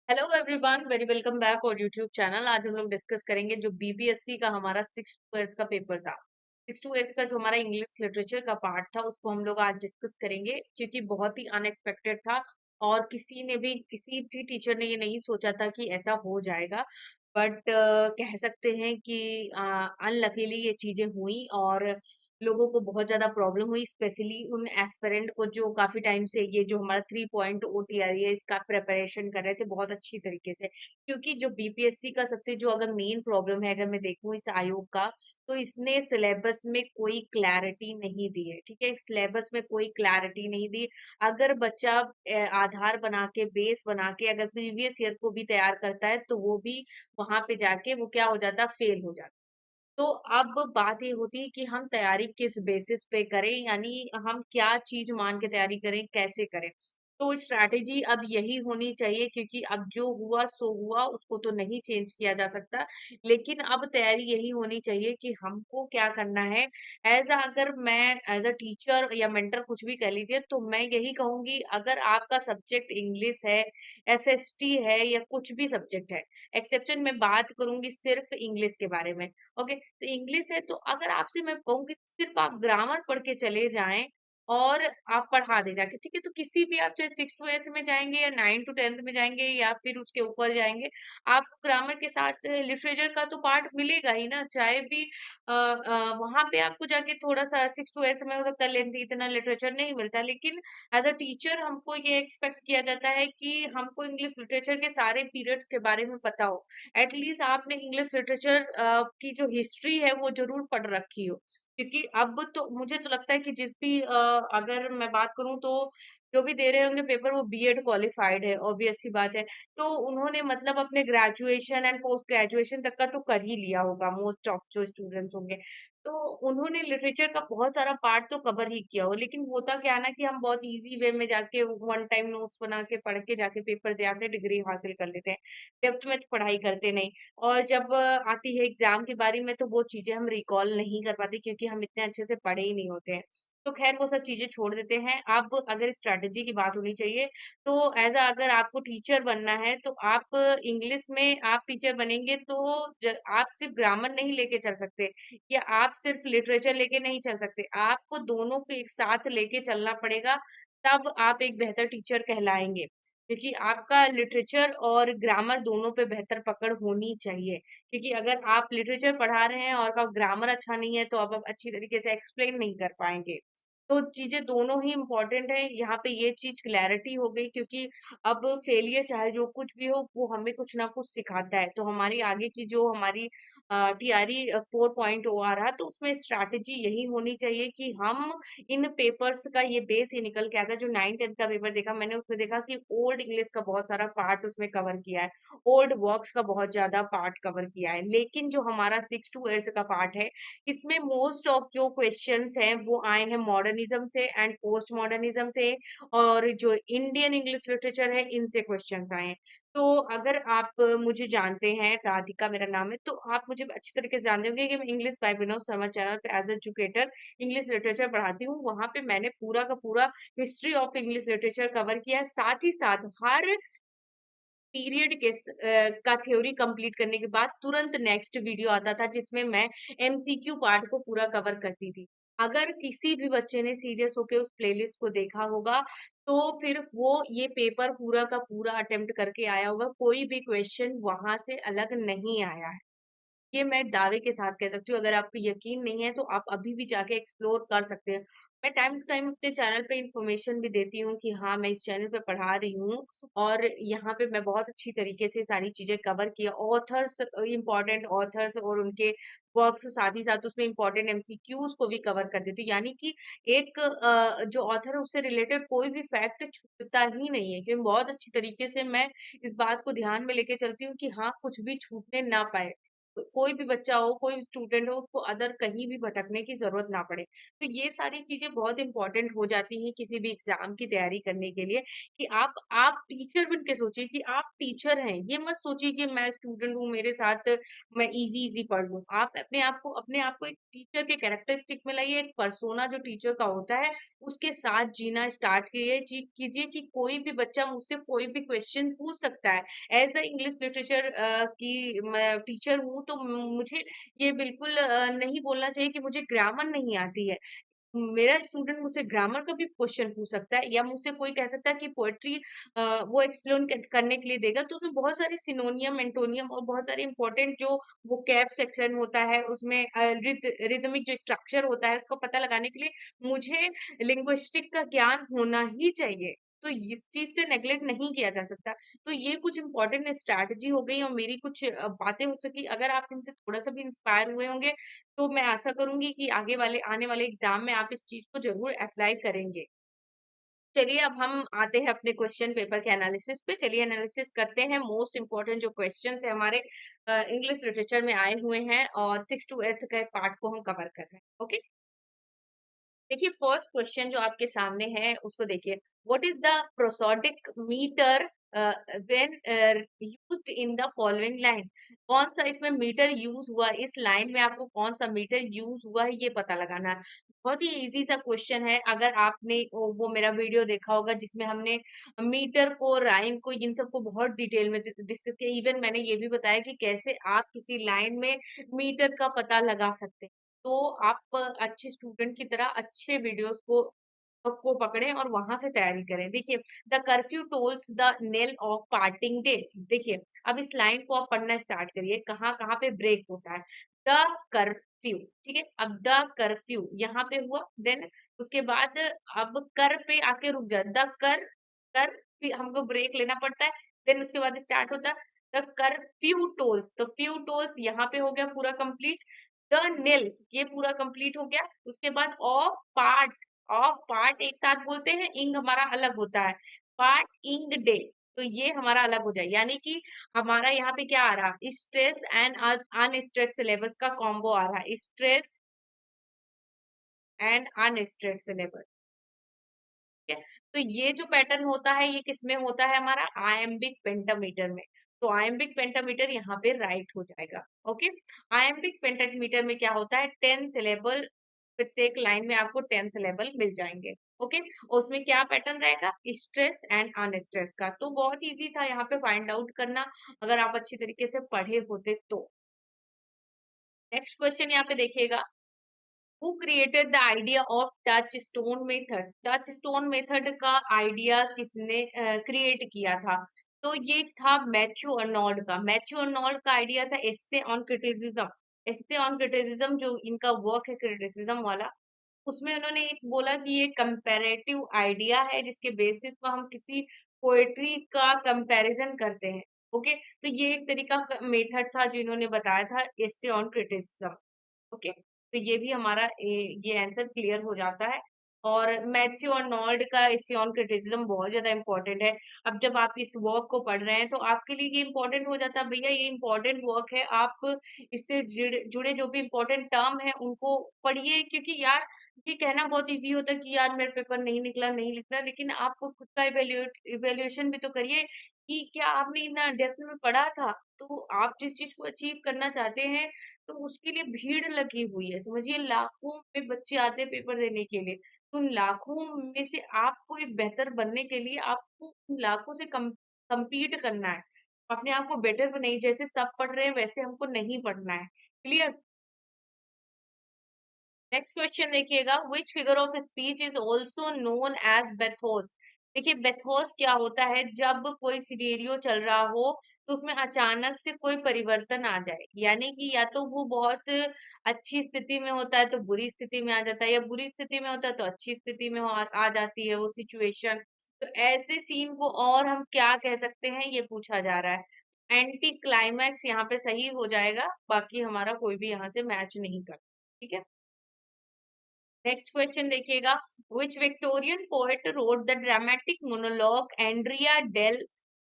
Hello everyone, very welcome back और YouTube channel. आज हम लोग डिस्कस करेंगे जो बीपीएससी का हमारा 6 to 8 का पेपर था। 6 to 8 का जो हमारा इंग्लिश लिटरेचर का पार्ट था उसको हम लोग आज डिस्कस करेंगे, क्योंकि बहुत ही अनएक्सपेक्टेड था और किसी भी टीचर ने ये नहीं सोचा था कि ऐसा हो जाएगा। बट कह सकते हैं कि अनलकीली ये चीजें हुई और लोगों को बहुत ज्यादा प्रॉब्लम हुई, स्पेशली उन एस्पिरेंट को जो काफी टाइम से ये जो हमारा 3 पॉइंट ओटीआरई है इसका प्रिपरेशन कर रहे थे बहुत अच्छी तरीके से। क्योंकि जो बीपीएससी का सबसे जो अगर मेन प्रॉब्लम है, अगर मैं देखूं इस आयोग का, तो इसने सिलेबस में कोई क्लैरिटी नहीं दी है। ठीक है, सिलेबस में कोई क्लैरिटी नहीं दी। अगर बच्चा आधार बना के बेस बना के अगर प्रीवियस ईयर को भी तैयार करता है तो वो भी वहां पे जाके वो क्या हो जाता, फेल हो जाता। तो अब बात ये होती है कि हम तैयारी किस बेसिस पे करें, यानी हम क्या चीज मान के तैयारी करें, कैसे करें। तो स्ट्रैटेजी अब यही होनी चाहिए, क्योंकि अब जो हुआ सो हुआ, उसको तो नहीं चेंज किया जा सकता। लेकिन अब तैयारी यही होनी चाहिए कि हमको क्या करना है। अगर मैं एज अ टीचर या मेंटर कुछ भी कह लीजिए, तो मैं यही कहूंगी, अगर आपका सब्जेक्ट इंग्लिश है, एसएसटी है या कुछ भी सब्जेक्ट है, एक्सेप्शन में बात करूंगी सिर्फ इंग्लिश के बारे में। ओके, तो इंग्लिश है तो अगर आपसे मैं कहूँ कि सिर्फ आप ग्रामर पढ़ के चले जाएं और आप पढ़ा दे जाके, ठीक है, तो किसी भी आप चाहे 6 to 8 में जाएंगे या 9 to 10 में जाएंगे या फिर उसके ऊपर जाएंगे, आपको ग्रामर के साथ लिटरेचर का तो पार्ट मिलेगा ही ना। चाहे भी वहां पे आपको जाके थोड़ा सा 6 to 8 में हो सकता है लेंथ, इतना लिटरेचर नहीं मिलता, लेकिन एज अ टीचर हमको ये एक्सपेक्ट किया जाता है कि हमको इंग्लिश लिटरेचर के सारे पीरियड्स के बारे में पता हो। एटलीस्ट आपने इंग्लिश लिटरेचर की जो हिस्ट्री है वो जरूर पढ़ रखी हो। क्योंकि अब तो मुझे तो लगता है कि जिस भी अगर मैं बात करूं तो जो भी दे रहे होंगे पेपर वो बीएड क्वालिफाइड है, ऑब्वियस सी बात है। तो उन्होंने मतलब अपने ग्रेजुएशन एंड पोस्ट ग्रेजुएशन तक का तो कर ही लिया होगा, मोस्ट ऑफ जो स्टूडेंट्स होंगे। तो उन्होंने लिटरेचर का बहुत सारा पार्ट तो कवर ही किया हो, लेकिन होता क्या है ना कि हम बहुत इजी वे में जाके वन टाइम नोट्स बना के पढ़ के जाके पेपर दे आते, डिग्री हासिल कर लेते हैं। डेप्थ में तो पढ़ाई करते नहीं। और जब आती है एग्जाम की बारी में तो वो चीजें हम रिकॉल नहीं कर पाते, क्योंकि हम इतने अच्छे से पढ़े ही नहीं होते हैं। तो खैर वो सब चीजें छोड़ देते हैं। अब अगर स्ट्रैटेजी की बात होनी चाहिए, तो अगर आपको टीचर बनना है तो आप इंग्लिश में आप टीचर बनेंगे तो आप सिर्फ ग्रामर नहीं लेके चल सकते या आप सिर्फ लिटरेचर लेके नहीं चल सकते, आपको दोनों को एक साथ लेके चलना पड़ेगा। तब आप एक बेहतर टीचर कहलाएंगे, क्योंकि आपका लिटरेचर और ग्रामर दोनों पे बेहतर पकड़ होनी चाहिए। क्योंकि अगर आप लिटरेचर पढ़ा रहे हैं और आपका ग्रामर अच्छा नहीं है तो आप अच्छी तरीके से एक्सप्लेन नहीं कर पाएंगे। तो चीजें दोनों ही इम्पोर्टेंट है, यहाँ पे ये चीज क्लैरिटी हो गई। क्योंकि अब फेलियर चाहे जो कुछ भी हो वो हमें कुछ ना कुछ सिखाता है। तो हमारी आगे की जो हमारी टीआरई 4.0 आ रहा, तो उसमें स्ट्रैटेजी यही होनी चाहिए कि हम इन पेपर्स का ये बेस ये निकल के आता है। जो 9 10 का पेपर देखा मैंने, उसमें देखा कि ओल्ड इंग्लिश का बहुत सारा पार्ट उसमें कवर किया है, ओल्ड वर्क्स का बहुत ज्यादा पार्ट कवर किया है। लेकिन जो हमारा 6 to 8 का पार्ट है, इसमें मोस्ट ऑफ जो क्वेश्चंस हैं वो आए हैं मॉडर्निज्म से एंड पोस्ट मॉडर्निज्म से, और जो इंडियन इंग्लिश लिटरेचर है इनसे क्वेश्चंस आए हैं। तो अगर आप मुझे जानते हैं, राधिका मेरा नाम है, तो आप मुझे अच्छी तरीके से जानते होंगे कि मैं English by Vinod Sharma channel पे एज एजुकेटर इंग्लिश लिटरेचर पढ़ाती हूँ। वहां पे मैंने पूरा का पूरा history of English literature cover किया है। साथ ही साथ हर पीरियड का थ्योरी कंप्लीट करने के बाद तुरंत नेक्स्ट वीडियो आता था, जिसमें मैं एमसीक्यू पार्ट को पूरा कवर करती थी। अगर किसी भी बच्चे ने सीरियस होके उस प्लेलिस्ट को देखा होगा, तो फिर वो ये पेपर पूरा का पूरा अटेम्प्ट करके आया होगा, कोई भी क्वेश्चन वहां से अलग नहीं आया है। ये मैं दावे के साथ कह सकती हूँ। अगर आपको यकीन नहीं है तो आप अभी भी जाके एक्सप्लोर कर सकते हैं। मैं टाइम टू टाइम अपने चैनल पे इंफॉर्मेशन भी देती हूँ कि हाँ मैं इस चैनल पे पढ़ा रही हूँ, और यहाँ पे मैं बहुत अच्छी तरीके से सारी चीजें कवर किया, ऑथर्स, इंपॉर्टेंट ऑथर्स और उनके वर्क्स, साथ ही साथ उसमें इंपॉर्टेंट एमसीक्यूज को भी कवर कर देती हूँ। यानी कि एक जो ऑथर है उससे रिलेटेड कोई भी फैक्ट छूटता ही नहीं है, क्योंकि बहुत अच्छी तरीके से मैं इस बात को ध्यान में लेके चलती हूँ कि हाँ कुछ भी छूटने ना पाए। कोई भी बच्चा हो, कोई भी स्टूडेंट हो, उसको अदर कहीं भी भटकने की ज़रूरत ना पड़े। तो ये सारी चीज़ें बहुत इम्पोर्टेंट हो जाती हैं किसी भी एग्ज़ाम की तैयारी करने के लिए कि आप टीचर बन के सोचिए कि आप टीचर हैं। ये मत सोचिए कि मैं स्टूडेंट हूँ, मेरे साथ मैं ईज़ी-ईज़ी पढ़ लूँ। आप अपने आप को एक टीचर के कैरेक्टरिस्टिक में लाइए, एक पर्सोना जो टीचर का होता है, उसके साथ जीना स्टार्ट कीजिए कि कोई भी बच्चा मुझसे कोई भी क्वेश्चन पूछ सकता है। एज़ अ इंग्लिश लिटरेचर की मैं टीचर हूँ, तो मुझे ये बिल्कुल नहीं बोलना चाहिए कि मुझे ग्रामर नहीं आती है। मेरा स्टूडेंट मुझसे ग्रामर का भी क्वेश्चन पूछ सकता है या मुझसे कोई कह सकता है कि पोएट्री वो एक्सप्लेन करने के लिए देगा, तो उसमें बहुत सारे सिनोनियम, एंटोनियम और बहुत सारे इंपॉर्टेंट जो वोकैब सेक्शन होता है, उसमें रिदमिक जो स्ट्रक्चर होता है, उसको पता लगाने के लिए मुझे लिंग्विस्टिक का ज्ञान होना ही चाहिए। तो इस चीज से नेग्लेक्ट नहीं किया जा सकता। तो ये कुछ इंपॉर्टेंट स्ट्रैटेजी हो गई और मेरी कुछ बातें हो सकी। अगर आप इनसे थोड़ा सा भी इंस्पायर हुए होंगे तो मैं आशा करूंगी कि आने वाले एग्जाम में आप इस चीज को जरूर अप्लाई करेंगे। चलिए अब हम आते हैं अपने क्वेश्चन पेपर के एनालिसिस पे। चलिए एनालिसिस करते हैं मोस्ट इंपोर्टेंट जो क्वेश्चंस है हमारे इंग्लिश लिटरेचर में आए हुए हैं और 6 to 8 के पार्ट को हम कवर कर रहे हैं। ओके, देखिए फर्स्ट क्वेश्चन जो आपके सामने है उसको देखिए। What is the prosodic meter when used in the following line? कौन सा इसमें मीटर यूज हुआ, इस लाइन में आपको कौन सा मीटर यूज हुआ है ये पता लगाना है। बहुत ही इजी सा क्वेश्चन है। अगर आपने वो मेरा वीडियो देखा होगा जिसमें हमने मीटर को, राइम को, इन सबको बहुत डिटेल में डिस्कस किया। इवन मैंने ये भी बताया कि कैसे आप किसी लाइन में मीटर का पता लगा सकते हैं। तो आप अच्छे स्टूडेंट की तरह अच्छे वीडियोस को पकड़ें और वहां से तैयारी करें। देखिए, the curfew tolls the knell of parting day. देखिए, अब इस लाइन को आप पढ़ना स्टार्ट करिए, कहाँ कहाँ पे ब्रेक होता है। द कर्फ्यू, ठीक है। अब द कर्फ्यू यहाँ पे हुआ, देन उसके बाद अब कर पे आके रुक जाए। द कर फिर हमको ब्रेक लेना पड़ता है, देन उसके बाद स्टार्ट होता है द कर्फ्यू टोल्स। तो फ्यू टोल्स यहाँ पे हो गया पूरा कंप्लीट। द नील ये पूरा कंप्लीट हो गया। उसके बाद ऑफ पार्ट एक साथ बोलते हैं, इंग हमारा अलग होता है। पार्ट इंग डे, तो ये हमारा अलग हो जाए, यानी कि हमारा यहाँ पे क्या आ रहा है, स्ट्रेस एंड अनस्ट्रेस सिलेबस का कॉम्बो आ रहा है। स्ट्रेस एंड अनस्ट्रेस सिलेबस, ठीक है। तो ये जो पैटर्न होता है ये किसमें होता है, हमारा आयम्बिक पेंटामीटर में। तो आयम्बिक पेंटामीटर यहाँ पे राइट हो जाएगा। ओके, आयम्बिक पेंटामीटर में क्या होता है, 10 सिलेबल, प्रत्येक लाइन में आपको 10 सिलेबल मिल जाएंगे। ओके, उसमें क्या पैटर्न रहेगा, स्ट्रेस एंड अनस्ट्रेस का। तो बहुत इजी था यहाँ पे फाइंड आउट करना, अगर आप अच्छी तरीके से पढ़े होते तो। नेक्स्ट क्वेश्चन यहाँ पे देखिएगा। Who created the idea of touchstone method? Touchstone method का आइडिया किसने क्रिएट किया था? तो ये था मैथ्यू अर्नोल्ड का। मैथ्यू अर्नोल्ड का आइडिया था essay on criticism. Essay on criticism जो इनका वर्क है क्रिटिसिज्म वाला, उसमें उन्होंने एक बोला कि ये कंपैरेटिव आइडिया है जिसके बेसिस पर हम किसी पोएट्री का कंपैरिजन करते हैं। ओके, तो ये एक तरीका मेथड था जो इन्होंने बताया था, एस्से ऑन क्रिटिसिज्म। ओके, तो ये भी हमारा ये आंसर क्लियर हो जाता है। और मैथ्यू अर्नोल्ड का एसियन क्रिटिसिज्म बहुत ज्यादा इंपॉर्टेंट है। अब जब आप इस वर्क को पढ़ रहे हैं तो आपके लिए ये इंपॉर्टेंट हो जाता है, भैया ये इंपॉर्टेंट वर्क है, आप इससे जुड़े जो भी इंपॉर्टेंट टर्म है उनको पढ़िए। क्योंकि यार ये कहना बहुत इजी होता है कि यार मेरा पेपर नहीं निकला, नहीं निकला, लेकिन आपको खुद का इवेल्युएशन भी तो करिए कि क्या आपने इतना डेप्थ में पढ़ा था। तो आप जिस चीज को अचीव करना चाहते हैं तो उसके लिए भीड़ लगी हुई है, समझिए लाखों में बच्चे आते हैं पेपर देने के लिए। तो उन लाखों में से आपको एक बेहतर बनने के लिए आपको उन लाखों से compete करना है। अपने आप को बेटर बनाइए, जैसे सब पढ़ रहे हैं वैसे हमको नहीं पढ़ना है। क्लियर। नेक्स्ट क्वेश्चन देखिएगा। Which figure of speech is also known as bathos? देखिए बेथोस क्या होता है, जब कोई सिनेरियो चल रहा हो तो उसमें अचानक से कोई परिवर्तन आ जाए, यानी कि या तो वो बहुत अच्छी स्थिति में होता है तो बुरी स्थिति में आ जाता है, या बुरी स्थिति में होता है तो अच्छी स्थिति में आ जाती है वो सिचुएशन। तो ऐसे सीन को और हम क्या कह सकते हैं ये पूछा जा रहा है। एंटी क्लाइमैक्स यहाँ पे सही हो जाएगा, बाकी हमारा कोई भी यहाँ से मैच नहीं कर, ठीक है। नेक्स्ट क्वेश्चन देखिएगा। Which Victorian poet wrote the dramatic monologue Andrea del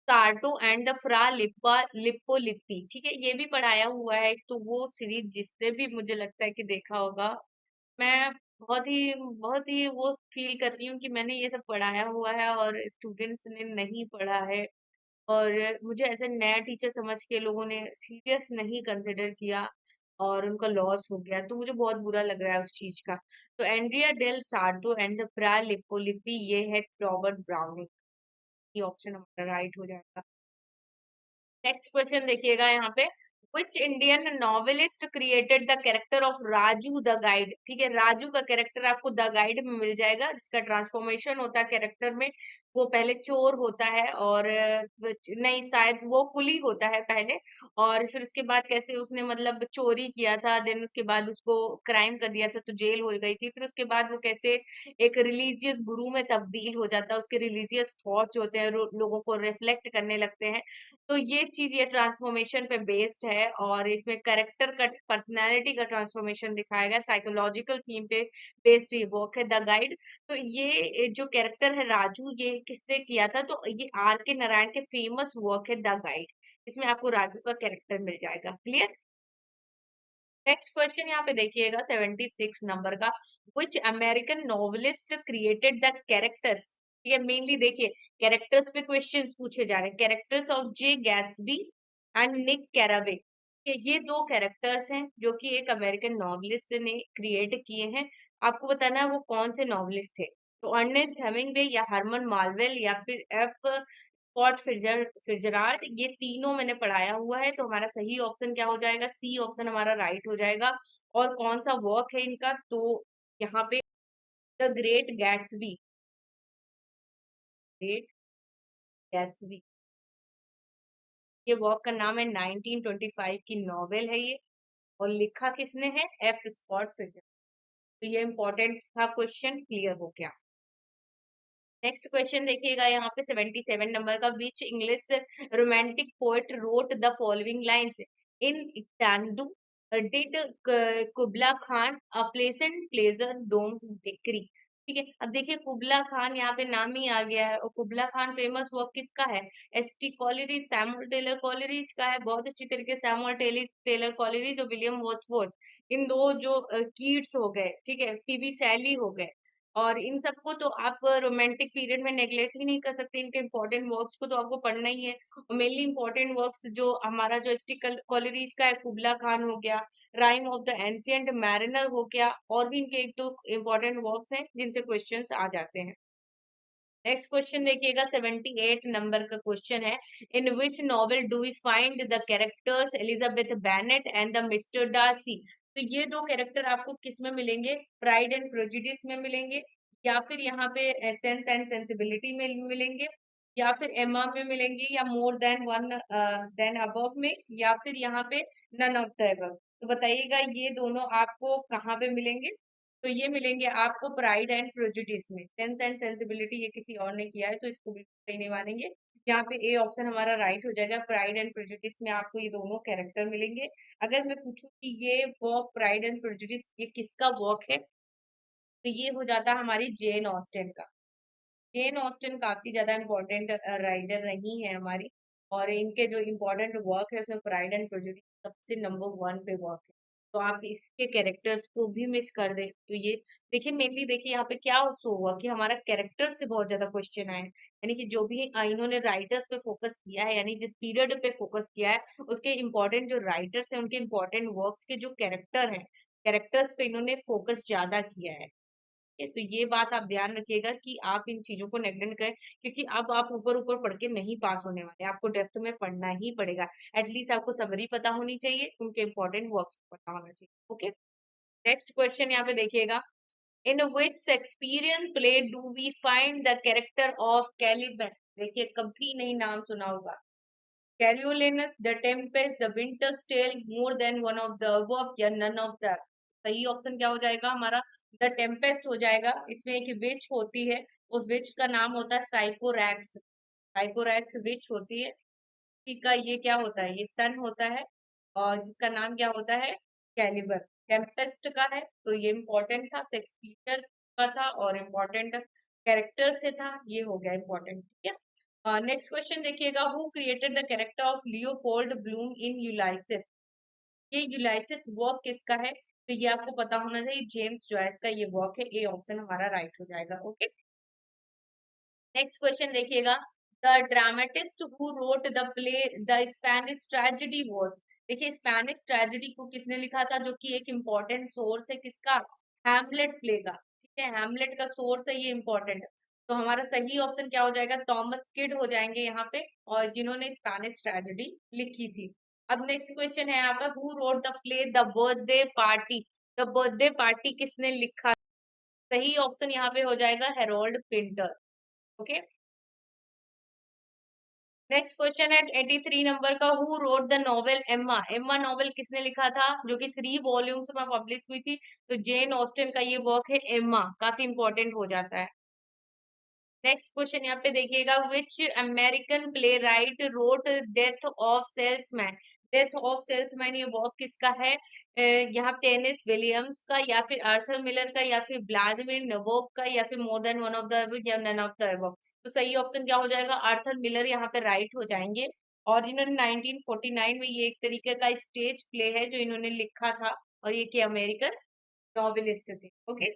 Sarto and the Fra Lippo Lippi, ठीक है, ये भी पढ़ाया हुआ है। तो वो सीरीज जिसने भी मुझे लगता है कि देखा होगा, मैं बहुत ही वो फील कर रही हूँ कि मैंने ये सब पढ़ाया हुआ है और स्टूडेंट्स ने नहीं पढ़ा है, और मुझे एज ए नया टीचर समझ के लोगों ने सीरियस नहीं कंसिडर किया और उनका लॉस हो गया, तो मुझे बहुत बुरा लग रहा है उस चीज का। तो एंड्रिया डेल सार्दो एंड द प्रा लिपोलिपि, ये है रॉबर्ट ब्राउनिंग। ये ऑप्शन हमारा राइट हो जाएगा। नेक्स्ट क्वेश्चन देखिएगा यहाँ पे, which Indian novelist created the character of Raju the guide, ठीक है, राजू का कैरेक्टर आपको द गाइड में मिल जाएगा, जिसका ट्रांसफॉर्मेशन होता है कैरेक्टर में। वो पहले चोर होता है, और नहीं, शायद वो कुली होता है पहले, और फिर उसके बाद कैसे उसने मतलब चोरी किया था, देन उसके बाद उसको क्राइम कर दिया था तो जेल हो गई थी, फिर उसके बाद वो कैसे एक रिलीजियस गुरु में तब्दील हो जाता है, उसके रिलीजियस थॉट्स होते हैं, लोगों को रिफ्लेक्ट करने लगते हैं। तो ये चीज, ये ट्रांसफॉर्मेशन पे बेस्ड है, और इसमें करेक्टर का, पर्सनालिटी का ट्रांसफॉर्मेशन दिखाया गया, साइकोलॉजिकल थीम पे बेस्ड ये वर्क है द गाइड। तो ये जो कैरेक्टर है राजू, ये किसने किया था, तो ये आर के नारायण के फेमस वर्क है द गाइड। इसमें आपको राजू का कैरेक्टर मिल जाएगा। क्लियर। नेक्स्ट क्वेश्चन यहाँ पे देखिएगा 76 नंबर का, which American novelist created the characters, ये मेनली देखिए कैरेक्टर्स पे क्वेश्चंस पूछे जा रहे हैं, characters of J Gatsby and Nick Carraway. ये दो कैरेक्टर्स हैं जो कि एक अमेरिकन नॉवलिस्ट ने क्रिएट किए हैं। आपको बताना है वो कौन से नॉवलिस्ट थे, तो अर्नेस्ट हेमिंग्वे या हरमन मालवेल या फिर एफ स्कॉट फिtzgerald, ये तीनों मैंने पढ़ाया हुआ है। तो हमारा सही ऑप्शन क्या हो जाएगा, सी ऑप्शन हमारा राइट हो जाएगा। और कौन सा वर्क है इनका, तो यहाँ पे the great Gatsby, great Gatsby, ये वर्क का नाम है, 1925 की नॉवेल है ये, और लिखा किसने है, एफ स्कॉट फिtzgerald। तो ये इंपॉर्टेंट था क्वेश्चन, क्लियर हो गया। नेक्स्ट क्वेश्चन देखिएगा यहाँ पे 77 नंबर का, which English romantic poet wrote the following lines in Xanadu did Kubla Khan a pleasant pleasure dome decree, ठीक है। अब देखिए कुबला खान, यहाँ पे नाम ही आ गया है, और कुबला खान फेमस वर्क किसका है, S T Coleridge, Samuel Taylor Coleridge का है, बहुत अच्छी तरीके से सैमुअल टेलर कॉलरीज और विलियम वर्ड्सवर्थ, इन दो जो कीट्स हो गए, ठीक है, पीबी सैली हो गए, और इन सबको तो आप रोमांटिक पीरियड में नेग्लेक्ट ही नहीं कर सकते, इनके इंपॉर्टेंट वर्क्स को तो आपको पढ़ना ही है। और मेनली इंपॉर्टेंट वर्क्स जो हमारा जो एसटी कॉलरीज का है, कुबला खान हो गया, rhyme of the ancient mariner हो गया, और भी इनके एक दो इंपॉर्टेंट वर्क्स हैं जिनसे क्वेश्चंस आ जाते हैं। नेक्स्ट क्वेश्चन देखिएगा 78 नंबर का क्वेश्चन है, in which novel do we find the characters Elizabeth Bennet and the mister Darcy. तो ये दो कैरेक्टर आपको किस में मिलेंगे, प्राइड एंड प्रेजुडिस में मिलेंगे, या फिर यहाँ पे सेंस एंड सेंसिबिलिटी में मिलेंगे, या फिर एमा में मिलेंगे, या more than one then above में, या फिर यहाँ पे नन ऑफ द अबव। तो बताइएगा ये दोनों आपको कहाँ पे मिलेंगे, तो ये मिलेंगे आपको प्राइड एंड प्रेजुडिस में। सेंस एंड सेंसिबिलिटी ये किसी और ने किया है, तो इसको बिल्कुल सही नहीं मानेंगे। यहाँ पे ए ऑप्शन हमारा राइट हो जाएगा, प्राइड एंड प्रेजुडिस में आपको ये दोनों कैरेक्टर मिलेंगे। अगर मैं पूछूं कि ये वर्क प्राइड एंड प्रेजुडिस ये किसका वर्क है, तो ये हो जाता है हमारी जेन ऑस्टेन का। जेन ऑस्टन काफी ज्यादा इम्पोर्टेंट राइटर रही है हमारी, और इनके जो इम्पोर्टेंट वर्क है उसमें प्राइड एंड प्रेजुडिस सबसे नंबर वन पे वर्क है। तो आप इसके कैरेक्टर्स को भी मिस कर दे तो ये देखिए, मेनली देखिए यहाँ पे क्या शो हुआ कि हमारा कैरेक्टर से बहुत ज्यादा क्वेश्चन आए, यानी कि जो भी इन्होंने राइटर्स पे फोकस किया है, यानी जिस पीरियड पे फोकस किया है उसके इम्पोर्टेंट जो राइटर्स हैं उनके इम्पोर्टेंट वर्क्स के जो कैरेक्टर हैं, कैरेक्टर्स पे इन्होंने फोकस ज्यादा किया है। है। तो ये बात आप ध्यान रखिएगा कि आप इन चीजों को नेग्लेक्ट करें, क्योंकि अब आप ऊपर ऊपर पढ़ के नहीं पास होने वाले, आपको डेप्थ में पढ़ना ही पड़ेगा। एटलीस्ट आपको समरी पता होनी चाहिए, उनके इंपॉर्टेंट वर्क्स पता होना चाहिए। ओके। नेक्स्ट क्वेश्चन यहाँ पे देखिएगा, in which Shakespearean play do we find the character of Caliban. देखिए कभी नहीं नाम सुना होगा, Coriolanus, the Tempest, the Winter's Tale, more than one of the above, या नन ऑफ द। सही ऑप्शन क्या हो जाएगा हमारा, द टेम्पेस्ट हो जाएगा। इसमें एक विच होती है, उस विच का नाम होता है साइकोरैक्स, साइकोरैक्स विच होती है। इसी का ये क्या होता है, ये सन होता है, और जिसका नाम क्या होता है, कैलिबर। टेम्पेस्ट का है, तो ये इम्पोर्टेंट था, शेक्सपियर का था, और इम्पोर्टेंट कैरेक्टर से था, ये हो गया इम्पोर्टेंट, ठीक है। नेक्स्ट क्वेश्चन देखिएगा, who created the character of Leopold Bloom in Ulysses. ये यूलाइसिस वर्क किसका है? तो ये आपको पता होना चाहिए, जेम्स जॉयस का ये वर्क है। ए ऑप्शन हमारा राइट हो जाएगा। ओके, नेक्स्ट क्वेश्चन देखिएगा, the dramatist who wrote the play the Spanish tragedy was. देखिए, स्पेनिश ट्रेजेडी को किसने लिखा था, जो कि एक इम्पोर्टेंट सोर्स है किसका, हैमलेट प्ले का। ठीक है, हैमलेट का सोर्स है ये इम्पोर्टेंट। तो हमारा सही ऑप्शन क्या हो जाएगा, थॉमस किड हो जाएंगे यहाँ पे, और जिन्होंने स्पेनिश ट्रेजेडी लिखी थी। अब नेक्स्ट क्वेश्चन है यहाँ पर, who wrote the play the birthday party. The birthday party किसने लिखा? सही ऑप्शन यहाँ पे हो जाएगा Harold Pinter. Okay, next question है 83 नंबर का, who wrote the novel Emma. Emma novel किसने लिखा था, जो कि 3 वॉल्यूम्स में पब्लिश हुई थी? तो जेन ऑस्टिन का ये वर्क है एम्मा, काफी इंपॉर्टेंट हो जाता है। नेक्स्ट क्वेश्चन यहाँ पे देखिएगा, which American play right road death of salesman. Death of salesman ये वर्क किसका है? यहाँ टेनिस विलियम्स का, या फिर आर्थर मिलर का, या फिर व्लादिमीर नबोक का, या फिर more than one of the above, या नन ऑफ द अबव। तो सही ऑप्शन क्या हो जाएगा, आर्थर मिलर यहाँ पे राइट हो जाएंगे। और इन्होंने 1949 में ये एक तरीके का स्टेज प्ले है जो इन्होंने लिखा था, और ये कि अमेरिकन नॉवेलिस्ट थे। ओके,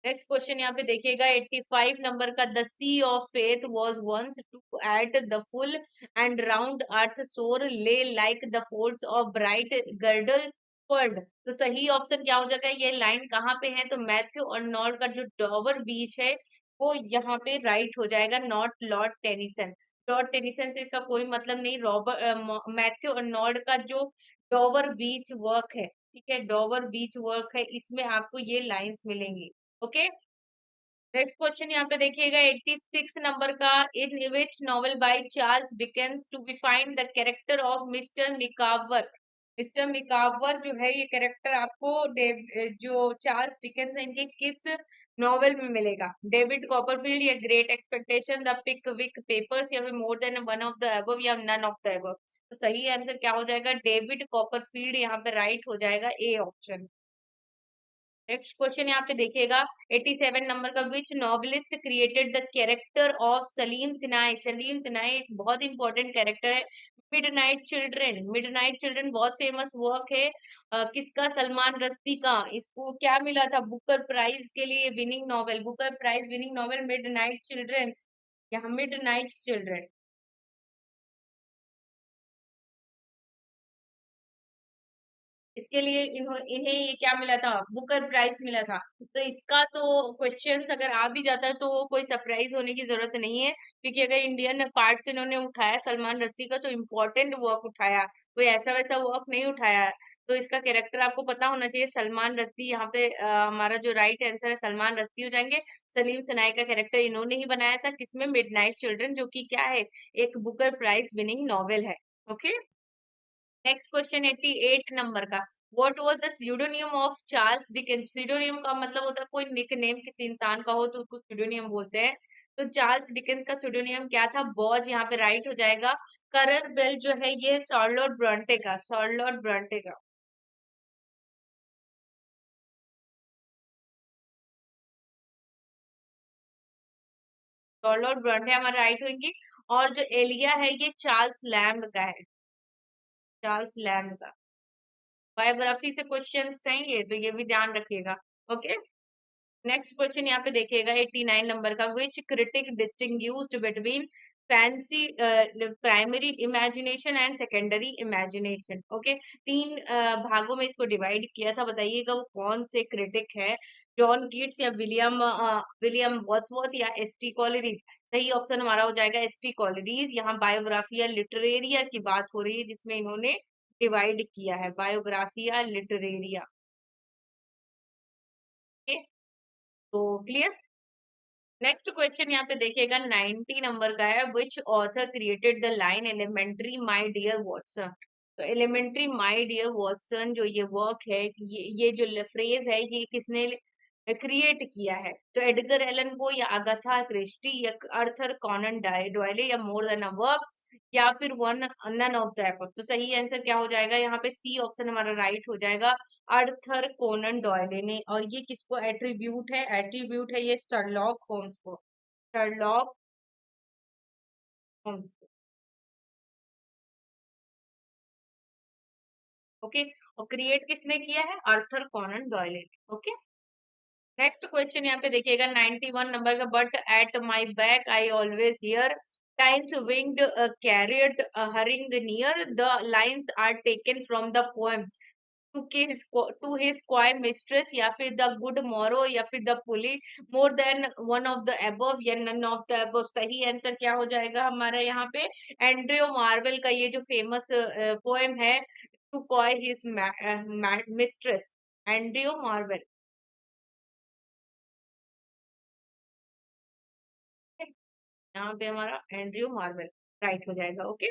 नेक्स्ट क्वेश्चन यहाँ पे देखिएगा, 85 नंबर का, the sea of faith was once too at the full and round earth shore lay like the folds of bright girdle furled. तो सही ऑप्शन क्या हो जाएगा, ये लाइन कहाँ पे है? तो मैथ्यू और नॉर्ड का जो डॉवर बीच है वो यहाँ पे राइट हो जाएगा, not Lord Tennyson. Lord Tennyson से इसका कोई मतलब नहीं। रॉबर्ट मैथ्यू और नॉर्ड का जो डॉवर बीच वर्क है, ठीक है, डॉवर बीच वर्क है, इसमें आपको ये लाइंस मिलेंगी। ओके, नेक्स्ट क्वेश्चन यहाँ पे देखिएगा, 86 नंबर का, in which novel by Charles Dickens to be find the character of mister Micawber. Mister Micawber जो है ये कैरेक्टर आपको जो चार्ल्स डिकेंस है इनके किस नॉवेल में मिलेगा? डेविड कॉपरफील्ड, या Great Expectation, the Pickwick Papers, या फिर more than one of the above, या नन ऑफ द अबव। तो सही आंसर क्या हो जाएगा, डेविड कॉपरफील्ड यहाँ पे राइट हो जाएगा, ए ऑप्शन। नेक्स्ट क्वेश्चन यहाँ पे देखिएगा, 87 नंबर का, which novelist created the character of Saleem Sinai. Saleem Sinai एक बहुत इंपॉर्टेंट कैरेक्टर है। मिडनाइट चिल्ड्रन, मिडनाइट चिल्ड्रन बहुत फेमस वर्क है। किसका? सलमान रश्दी का। इसको क्या मिला था बुकर प्राइज के लिए? Winning novel, Booker prize winning novel Midnight Children, यहाँ मिडनाइट चिल्ड्रन। इसके लिए इन्हें ये क्या मिला था, बुकर प्राइज मिला था। तो इसका तो क्वेश्चंस अगर आ भी जाता है तो कोई सरप्राइज होने की जरूरत नहीं है, क्योंकि अगर इंडियन पार्ट्स इन्होंने उठाया सलमान रश्दी का, तो इम्पोर्टेंट वर्क उठाया, कोई ऐसा वैसा वर्क नहीं उठाया है। तो इसका कैरेक्टर आपको पता होना चाहिए, सलमान रश्दी। यहाँ पे हमारा जो राइट आंसर है सलमान रश्दी हो जाएंगे। सलीम सनाई का कैरेक्टर इन्होंने ही बनाया था, किसमें? मिडनाइट चिल्ड्रन, जो कि क्या है, एक बुकर प्राइज विनिंग नॉवेल है। ओके, नेक्स्ट क्वेश्चन 88 नंबर का, what was the pseudonym of Charles Dickens. Pseudonym का मतलब होता है कोई निकनेम किसी इंसान का हो तो उसको स्यूडोनियम बोलते हैं। तो चार्ल्स डिकेंस का स्यूडोनियम क्या था? बॉज, यहाँ पे राइट हो जाएगा। करर बेल जो है ये शार्लोट ब्रॉन्टे का, शार्लोट ब्रॉन्टे का। शार्लोट ब्रॉन्टे हमारा राइट होंगी। और जो एलिया है ये चार्ल्स लैम्ब का है, चार्ल्स लैम्ब का। बायोग्राफी से क्वेश्चन हैं ये, तो ये भी ध्यान रखिएगा। ओके, नेक्स्ट क्वेश्चन यहाँ पे देखिएगा, 89 नंबर का, which critic distinguished between fancy primary imagination and secondary imagination. Okay, 3 भागों में इसको डिवाइड किया था, बताइएगा वो कौन से क्रिटिक है? जॉन कीट्स, या विलियम वर्ड्सवर्थ, या एस टी कॉलरीज। सही ऑप्शन हमारा हो जाएगा एस टी कॉलरीज। यहाँ बायोग्राफी या लिटरेरिया की बात हो रही है, जिसमें इन्होंने डिवाइड किया है, बायोग्राफी या लिटरेरिया। ओके, तो क्लियर। नेक्स्ट क्वेश्चन यहाँ पे देखिएगा, 90 नंबर का है, which author created the line elementary my dear Watson. तो एलिमेंट्री माय डियर वॉटसन जो ये वर्क है, ये जो फ्रेज है, ये किसने क्रिएट किया है? तो एडगर एलन पो, या अगाथा क्रिस्टी, या अर्थर कॉनन डॉयले, या मोर देन अ वर्ब, या फिर one none of the above. तो सही आंसर क्या हो जाएगा, यहाँ पे सी ऑप्शन हमारा राइट हो जाएगा, अर्थर कोनन डॉयले ने। और ये किसको एट्रीब्यूट है? एट्रीब्यूट है ये शर्लॉक होम्स को, शर्लॉक होम्स। ओके। और क्रिएट किसने किया है? आर्थर कॉनन डॉयल ने। ओके। नेक्स्ट क्वेश्चन यहाँ पे देखिएगा 91 नंबर का, but at my back I always hear time's winged chariot hurrying near the lines are taken from the poem to his coy mistress, या फिर द गुड मोरो, या फिर the pulley, more than one of the above या none of the above. सही answer क्या हो जाएगा हमारा यहाँ पे? एंड्रियो मार्वेल का ये जो फेमस पोएम है, to coy his mistress, Andrew Marvell. यहाँ पे हमारा एंड्रयू मार्वेल राइट हो जाएगा। ओके।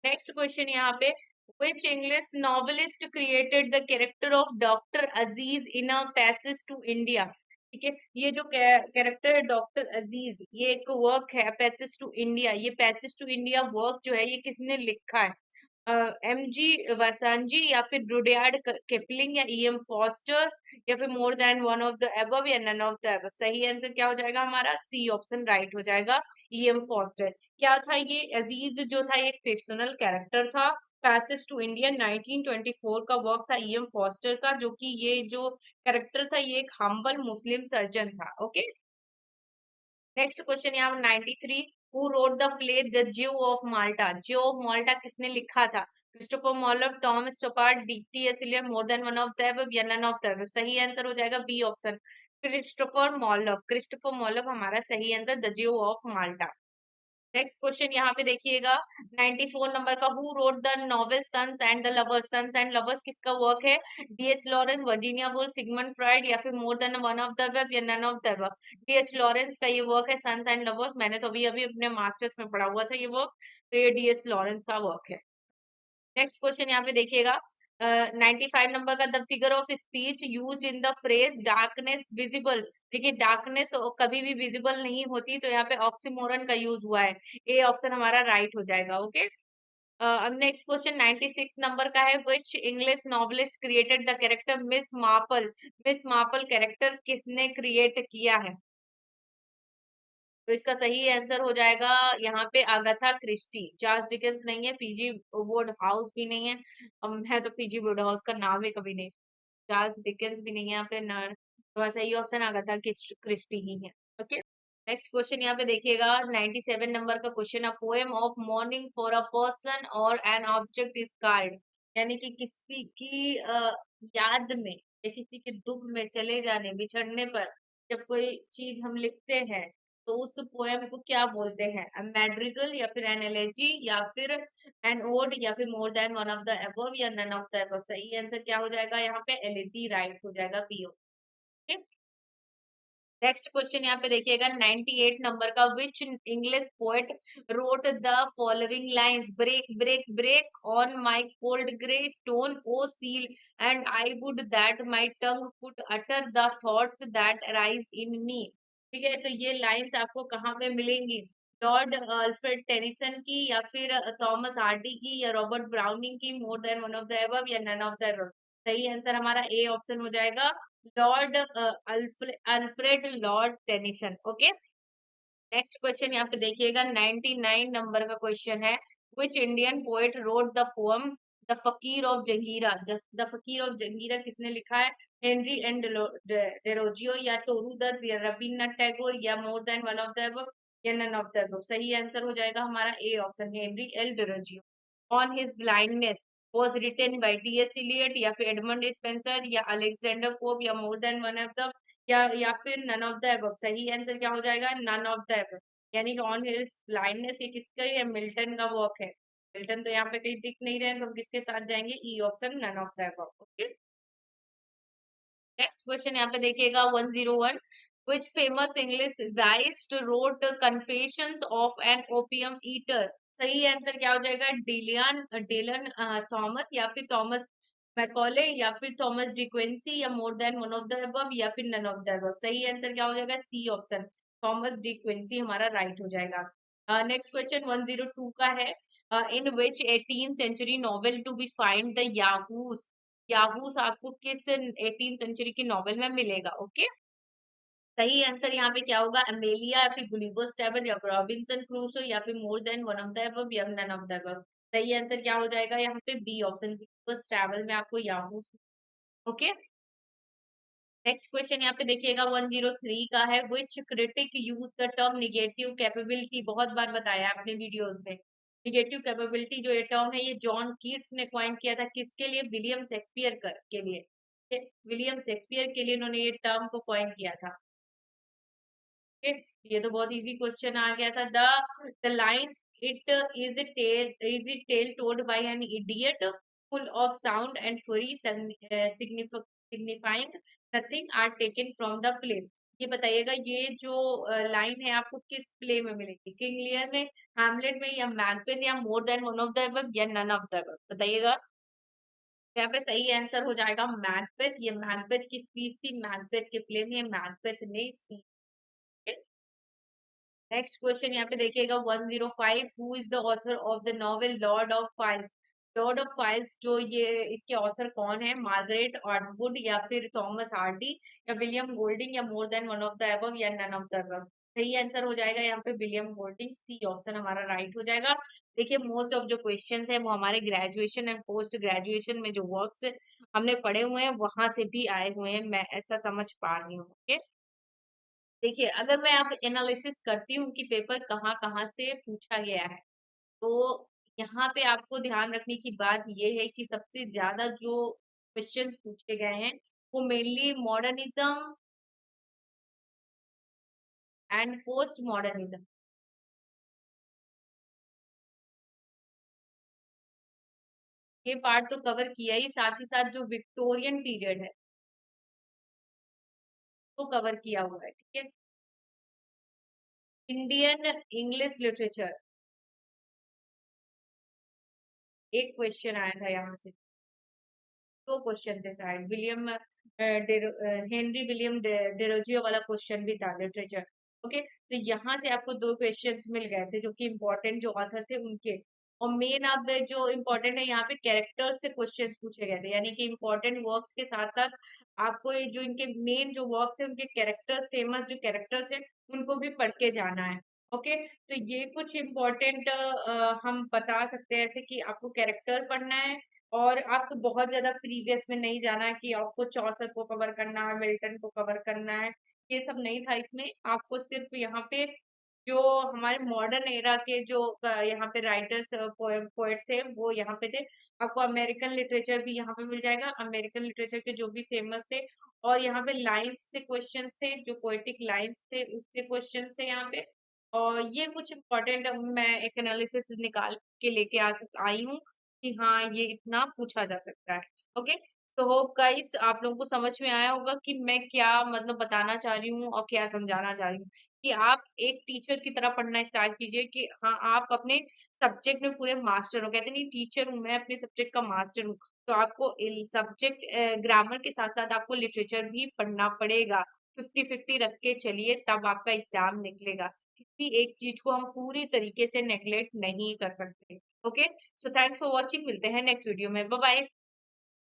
नेक्स्ट क्वेश्चन यहाँ पे, which English novelist created the character of doctor Aziz in a passage to India? ठीक है, ये जो कैरेक्टर है डॉक्टर अजीज, ये एक वर्क है पैसेज टू इंडिया। ये पैसेज टू इंडिया वर्क जो है ये किसने लिखा है? एम जी वसांजी, या फिर रुडयार्ड किपलिंग, या ई एम फॉस्टर, या फिर more than one of the above, या नन ऑफ द एबव। सही आंसर क्या हो जाएगा हमारा? सी ऑप्शन राइट हो जाएगा, ई एम फॉस्टर। क्या था ये? अजीज जो था ये एक फिक्शनल कैरेक्टर था। पैसेज टू इंडिया 1924 का वर्क था ई एम फॉस्टर का, जो कि ये जो कैरेक्टर था ये एक हम्बल मुस्लिम सर्जन था। ओके। नेक्स्ट क्वेश्चन यहाँ 93, who wrote the play the Jew of Malta? Jew of Malta किसने लिखा था? Christopher Marlowe, Tom Stoppard, T S Eliot, more than one of the above, या none of the above. सही answer हो जाएगा B option, Christopher Marlowe. Christopher Marlowe हमारा सही answer, the Jew of Malta. Next question यहाँ पे देखिएगा 94 number का, who wrote the novel Sons and the Lovers? Sons and Lovers किसका वर्क है? DH Lawrence, Virginia Woolf, Sigmund Freud, या फिर more than one of the above, या none of the above. DH Lawrence का ये work है sons and lovers. मैंने तो अभी अभी अपने मास्टर्स में पढ़ा हुआ था ये वर्क, तो ये डीएच लॉरेंस का वर्क है। नेक्स्ट क्वेश्चन यहाँ पे देखिएगा 95 नंबर का, the figure of speech use in the phrase darkness visible. देखिए डार्कनेस कभी भी विजिबल नहीं होती, तो यहाँ पे ऑक्सीमोरन का यूज हुआ है। ए ऑप्शन हमारा राइट हो जाएगा। ओके। अब नेक्स्ट क्वेश्चन 96 नंबर का है, which English novelist created the character Miss Marple? Miss Marple character किसने क्रिएट किया है? तो इसका सही आंसर हो जाएगा यहाँ पे अगाथा क्रिस्टी। चार्ल्स डिकेंस नहीं है, पीजी वुड हाउस भी नहीं है। मैं तो पीजी वुड हाउस का नाम ही कभी नहीं, चार्ल्स डिकेंस भी नहीं है यहाँ पे नर, तो सही ऑप्शन अगाथा क्रिस्टी ही है। ओके। नेक्स्ट क्वेश्चन यहाँ पे देखिएगा 97 नंबर का क्वेश्चन है, poem of morning for a person और एन ऑब्जेक्ट इज कॉल्ड। यानी कि किसी की याद में या किसी के दुख में चले जाने बिछड़ने पर जब कोई चीज हम लिखते हैं, तो उस पोएम को क्या बोलते हैं? मैड्रिगल, या फिर एन एलेजी, या फिर एन ओड, या फिर more than one of the above, या नन ऑफ द अबव। सही आंसर क्या हो जाएगा यहाँ पे? एलेजी राइट हो जाएगा, पीओ। नेक्स्ट क्वेश्चन यहाँ पे देखिएगा 98 नंबर का, which English poet wrote the following lines, break break break on my cold grey stone O sea, and I would that my tongue could utter the thoughts that arise in me. ठीक है, तो ये lines आपको कहाँ पे मिलेंगी? Lord Alfred Tennyson की, या फिर थॉमस हार्डी की, या रॉबर्ट ब्राउनिंग की, मोर than one of the above, या नन ऑफ द अबव। सही आंसर हमारा ए ऑप्शन हो जाएगा, Lord Alfred Lord Tennyson. Okay. Next question यहाँ पे देखिएगा 99 नंबर का क्वेश्चन है, which Indian poet wrote the poem the फकीर ऑफ जंगीरा? द फकीर ऑफ जंगीरा किसने लिखा है? हेनरी एंड डेरोजियो, या तोरूदत्त, या रविन्द्रनाथ टैगोर, या more than one of the above, या नन ऑफ द अबव। सही आंसर हो जाएगा हमारा A option, Henry L Derozio. On his blindness was written by T S. Eliot, या फिर एडमंड स्पेंसर, या अलेक्जेंडर पोप, या more than one of the, या फिर नन ऑफ द अबव। सही आंसर क्या हो जाएगा? None of the above. यानी कि ऑन हिज ब्लाइंडनेस ये किसका है? मिल्टन का वर्क है। मिल्टन तो यहाँ पे कहीं दिख नहीं रहे हैं, तो हम किसके साथ जाएंगे? E option, none of the above. Okay. Next question यहाँ पे देखिएगा 101, which famous English diarist wrote Confessions of an Opium Eater? सही आंसर क्या हो जाएगा? डेलन थॉमस, या फिर थॉमस मैकॉले, या फिर थॉमस डिक्वेंसी, या more than one of the above, या फिर नन ऑफ द अबव। सही आंसर क्या हो जाएगा? सी ऑप्शन, थॉमस डिक्वेंसी हमारा राइट हो जाएगा। नेक्स्ट क्वेश्चन 102 का है, in which 18th century novel to be find the Yahoos? Yahoos आपको किस 18th सेंचुरी की नॉवेल में मिलेगा? ओके। सही आंसर यहाँ पे क्या होगा? अमेलिया या फिर गुलिवर स्टैबल या रॉबिन्सन क्रूसो या फिर more than one of the above या नन ऑफ द अबव। सही आंसर क्या हो जाएगा यहाँ पे? बी ऑप्शन, गुलिवर स्टैबल में आपको याहू। ओके, नेक्स्ट क्वेश्चन यहाँ पे देखिएगा 103 का है, which critic use the term negative capability. बहुत बार बताया आपने वीडियोस में। निगेटिव कैपेबिलिटी जो ये टर्म है, ये जॉन कीट्स ने कॉइन किया था। किसके लिए? विलियम शेक्सपियर के लिए। विलियम शेक्सपियर के लिए इन्होंने ये टर्म को कॉइन किया था। ओके, ये तो बहुत इजी क्वेश्चन आ गया था। The line it is it tale told by an idiot full of sound and fury signifying nothing are taken from the play. ये बताइएगा, ये जो लाइन है आपको किस प्ले में मिलेगी? किंग लियर में, हैमलेट में, या मैकबेथ, या more than one of the above, या नन ऑफ द अबव? बताइएगा। यहाँ पे सही आंसर हो जाएगा मैकबेथ। ये मैकबेथ की स्पीच थी, मैकबेथ के प्ले में मैकबेथ ने स्पीच। नेक्स्ट क्वेश्चन यहाँ पे देखिएगा 105, who is the author of the novel Lord of files. Lord of files जो ये इसके ऑथर कौन है? मार्गरेट अटवुड या फिर थॉमस हार्डी या विलियम गोल्डिंग या more than one of the above या नन ऑफ द अबव? सही आंसर हो जाएगा यहाँ पे विलियम गोल्डिंग। सी ऑप्शन हमारा राइट हो जाएगा। देखिए, मोस्ट ऑफ जो क्वेश्चंस है वो हमारे ग्रेजुएशन एंड पोस्ट ग्रेजुएशन में जो वर्क्स हमने पढ़े हुए हैं वहां से भी आए हुए हैं, मैं ऐसा समझ पा रही हूँ। ओके, देखिए, अगर मैं अब एनालिसिस करती हूँ कि पेपर कहाँ-कहाँ से पूछा गया है, तो यहाँ पे आपको ध्यान रखने की बात ये है कि सबसे ज़्यादा जो क्वेश्चंस पूछे गए हैं, वो mainly modernism and post modernism, ये पार्ट तो कवर किया ही, साथ ही साथ जो विक्टोरियन पीरियड है, वो कवर किया हुआ है, ठीक है? इंडियन इंग्लिश लिटरेचर, एक क्वेश्चन आया था यहाँ से। दो क्वेश्चन थे शायद, हेनरी विलियम डेरोजियो वाला क्वेश्चन भी था, लिटरेचर। ओके, तो यहाँ से आपको दो क्वेश्चंस मिल गए थे जो कि इम्पोर्टेंट जो ऑथर थे उनके। और मेन अब जो इम्पोर्टेंट है यहाँ पे कैरेक्टर्स से क्वेश्चन पूछे गए थे, यानी कि इम्पोर्टेंट वर्क्स के साथ साथ आपको ये जो इनके मेन जो वर्क्स है उनके कैरेक्टर्स, फेमस जो कैरेक्टर्स है उनको भी पढ़ के जाना है। ओके, तो ये कुछ इम्पोर्टेंट हम बता सकते हैं ऐसे कि आपको कैरेक्टर पढ़ना है, और आपको बहुत ज्यादा प्रीवियस में नहीं जाना है कि आपको चौसर को कवर करना है, मिल्टन को कवर करना है। ये सब नहीं था इसमें। आपको सिर्फ यहाँ पे जो हमारे मॉडर्न एरा के जो यहाँ पे राइटर्स पोएट थे वो यहाँ पे थे। आपको अमेरिकन लिटरेचर भी यहाँ पे मिल जाएगा, अमेरिकन लिटरेचर के जो भी फेमस थे। और यहाँ पे लाइन्स से क्वेश्चन थे, जो पोएटिक लाइन्स थे उससे क्वेश्चन थे यहाँ पे। और ये कुछ इम्पोर्टेंट मैं एक एनालिसिस निकाल के लेके आई हूँ कि हाँ, ये इतना पूछा जा सकता है। ओके, तो होप गाइस आप लोगों को समझ में आया होगा कि मैं क्या मतलब बताना चाह रही हूँ और क्या समझाना चाह रही हूँ। कि आप एक टीचर की तरह पढ़ना स्टार्ट कीजिए कि हाँ, आप अपने सब्जेक्ट में पूरे मास्टर हो। कहते नहीं, टीचर हूँ मैं, अपने सब्जेक्ट का मास्टर हूँ। तो आपको सब्जेक्ट ग्रामर के साथ साथ आपको लिटरेचर भी पढ़ना पड़ेगा। 50-50 रख के चलिए, तब आपका एग्जाम निकलेगा। किसी एक चीज को हम पूरी तरीके से नेग्लेक्ट नहीं कर सकते। Okay, so thanks for watching, मिलते हैं नेक्स्ट वीडियो में, बाय बाय।